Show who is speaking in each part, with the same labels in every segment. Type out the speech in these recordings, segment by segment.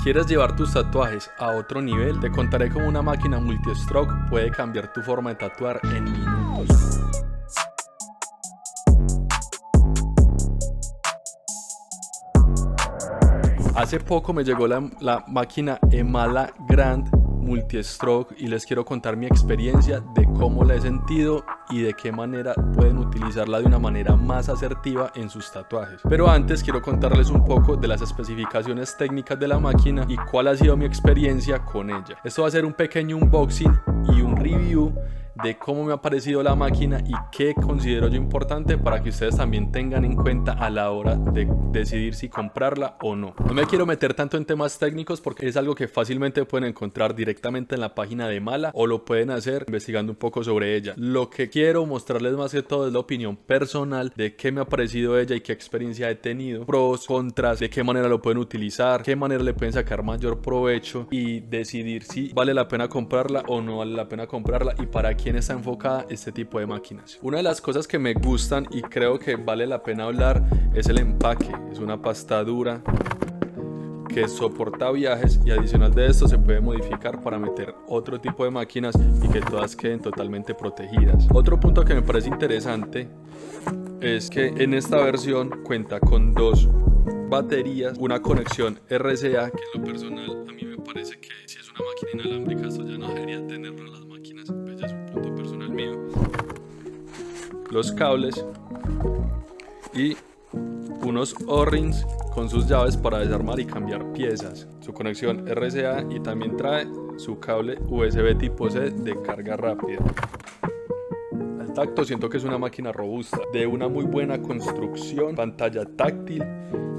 Speaker 1: ¿Quieres llevar tus tatuajes a otro nivel? Te contaré cómo una máquina multi-stroke puede cambiar tu forma de tatuar en minutos. Hace poco me llegó la máquina Emala Grand Multi-Stroke y les quiero contar mi experiencia de cómo la he sentido y de qué manera pueden utilizarla de una manera más asertiva en sus tatuajes. Pero antes quiero contarles un poco de las especificaciones técnicas de la máquina y cuál ha sido mi experiencia con ella. Esto va a ser un pequeño unboxing y un review de cómo me ha parecido la máquina y qué considero yo importante para que ustedes también tengan en cuenta a la hora de decidir si comprarla o no. No me quiero meter tanto en temas técnicos porque es algo que fácilmente pueden encontrar directamente en la página de Emala o lo pueden hacer investigando un poco sobre ella. Lo que quiero mostrarles más que todo es la opinión personal de qué me ha parecido ella y qué experiencia he tenido, pros, contras, de qué manera lo pueden utilizar, qué manera le pueden sacar mayor provecho y decidir si vale la pena comprarla o no vale la pena comprarla y para quién está enfocada este tipo de máquinas. Una de las cosas que me gustan y creo que vale la pena hablar es el empaque. Es una pasta dura que soporta viajes y adicional de esto se puede modificar para meter otro tipo de máquinas y que todas queden totalmente protegidas. Otro punto que me parece interesante es que en esta versión cuenta con dos baterías, una conexión RCA que en lo personal a mí me parece que si es una máquina inalámbrica esto ya no debería tenerlo en las máquinas, pues ya es un punto personal mío. Los cables y unos O-rings con sus llaves para desarmar y cambiar piezas, su conexión RCA y también trae su cable USB tipo C de carga rápida. Al tacto siento que es una máquina robusta, de una muy buena construcción, pantalla táctil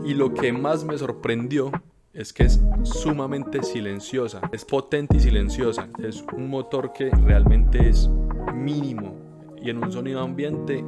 Speaker 1: y lo que más me sorprendió es que es sumamente silenciosa, es potente y silenciosa, es un motor que realmente es mínimo y en un sonido ambiente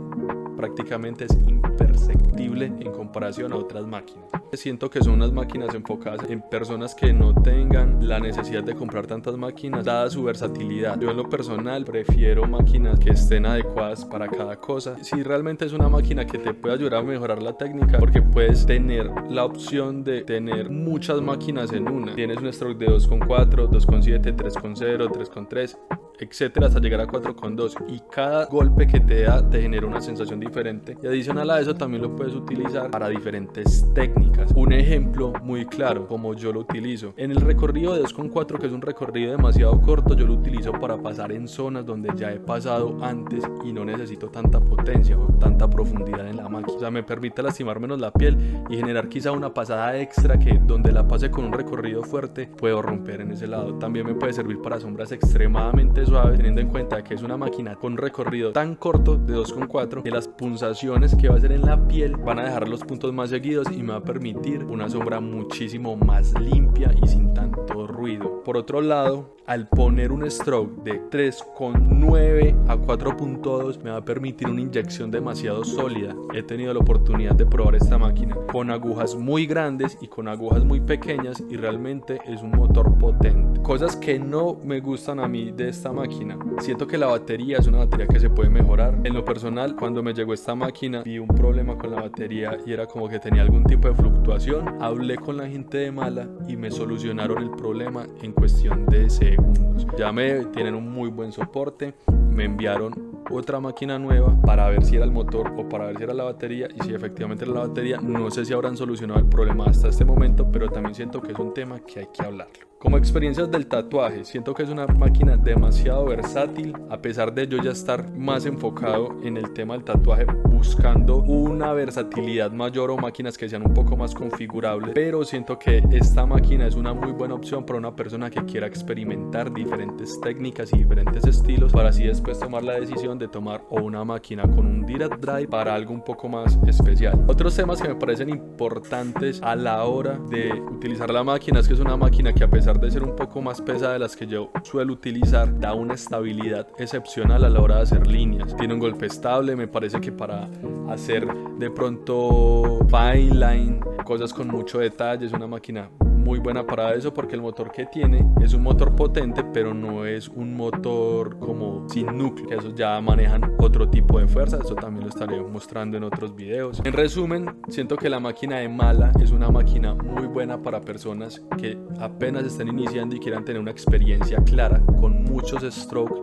Speaker 1: prácticamente es imperceptible en comparación a otras máquinas. Siento que son unas máquinas enfocadas en personas que no tengan la necesidad de comprar tantas máquinas dada su versatilidad. Yo en lo personal prefiero máquinas que estén adecuadas para cada cosa. Si realmente es una máquina que te puede ayudar a mejorar la técnica porque puedes tener la opción de tener muchas máquinas en una. Tienes un stroke de 2.4, 2.7, 3.0, 3.3 etcétera hasta llegar a 4.2 y cada golpe que te da te genera una sensación diferente y adicional a eso también lo puedes utilizar para diferentes técnicas. Un ejemplo muy claro como yo lo utilizo en el recorrido de 2.4 que es un recorrido demasiado corto, yo lo utilizo para pasar en zonas donde ya he pasado antes y no necesito tanta potencia o tanta profundidad en la máquina, o sea me permite lastimar menos la piel y generar quizá una pasada extra que donde la pase con un recorrido fuerte puedo romper en ese lado. También me puede servir para sombras extremadamente suave, teniendo en cuenta que es una máquina con un recorrido tan corto de 2.4 que las punzaciones que va a hacer en la piel van a dejar los puntos más seguidos y me va a permitir una sombra muchísimo más limpia y sin tanto ruido. Por otro lado, al poner un stroke de 3.9 a 4.2 me va a permitir una inyección demasiado sólida. He tenido la oportunidad de probar esta máquina con agujas muy grandes y con agujas muy pequeñas y realmente es un motor potente. Cosas que no me gustan a mí de esta máquina. Siento que la batería es una batería que se puede mejorar. En lo personal, cuando me llegó esta máquina vi un problema con la batería y era como que tenía algún tipo de fluctuación. Hablé con la gente de Emala y me solucionaron el problema en cuestión de segundos. Llamé, tienen un muy buen soporte, me enviaron otra máquina nueva para ver si era el motor o para ver si era la batería y si efectivamente era la batería. No sé si habrán solucionado el problema hasta este momento, pero también siento que es un tema que hay que hablarlo. Como experiencias del tatuaje, siento que es una máquina demasiado versátil, a pesar de yo ya estar más enfocado en el tema del tatuaje, buscando una versatilidad mayor o máquinas que sean un poco más configurables, pero siento que esta máquina es una muy buena opción para una persona que quiera experimentar diferentes técnicas y diferentes estilos para así después tomar la decisión de tomar o una máquina con un direct drive para algo un poco más especial. Otros temas que me parecen importantes a la hora de utilizar la máquina es que es una máquina que a pesar de ser un poco más pesada de las que yo suelo utilizar, da una estabilidad excepcional a la hora de hacer líneas. Tiene un golpe estable, me parece que para hacer de pronto fine line, cosas con mucho detalle, es una máquina muy buena para eso porque el motor que tiene es un motor potente, pero no es un motor como sin núcleo, que esos ya manejan otro tipo de fuerza. Eso también lo estaré mostrando en otros videos. En resumen, siento que la máquina de Mala es una máquina muy buena para personas que apenas están iniciando y quieran tener una experiencia clara con muchos strokes,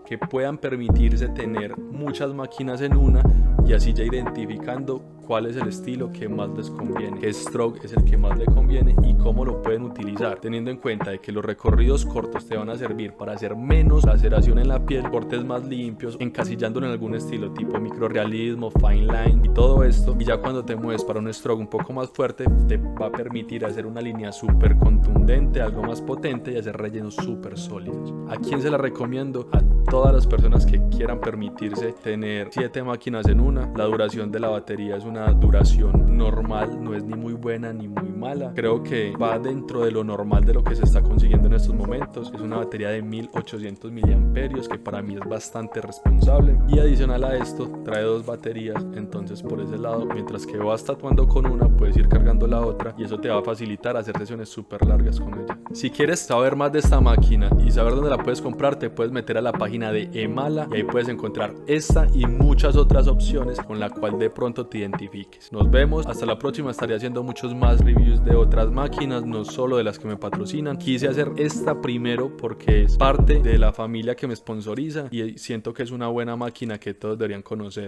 Speaker 1: que puedan permitirse tener muchas máquinas en una y así ya identificando cuál es el estilo que más les conviene, qué stroke es el que más le conviene y cómo lo pueden utilizar, teniendo en cuenta de que los recorridos cortos te van a servir para hacer menos laceración en la piel, cortes más limpios, encasillándolo en algún estilo tipo microrealismo, fine line y todo esto, y ya cuando te mueves para un stroke un poco más fuerte te va a permitir hacer una línea súper contundente, algo más potente y hacer rellenos súper sólidos. ¿A quién se la recomiendo? A todas las personas que quieran permitirse tener 7 máquinas en una. La duración de la batería es una duración normal, no es ni muy buena ni muy mala. Creo que va dentro de lo normal de lo que se está consiguiendo en estos momentos. Es una batería de 1800 miliamperios, que para mí es bastante responsable. Y adicional a esto, trae 2 baterías. Entonces por ese lado, mientras que vas tatuando con una, puedes ir cargando la otra y eso te va a facilitar hacer sesiones súper largas con ella. Si quieres saber más de esta máquina y saber dónde la puedes comprar, te puedes meter a la página de Emala y ahí puedes encontrar esta y muchas otras opciones con la cual de pronto te identifiques. Nos vemos, hasta la próxima. Estaré haciendo muchos más reviews de otras máquinas, no solo de las que me patrocinan. Quise hacer esta primero porque es parte de la familia que me sponsoriza y siento que es una buena máquina que todos deberían conocer.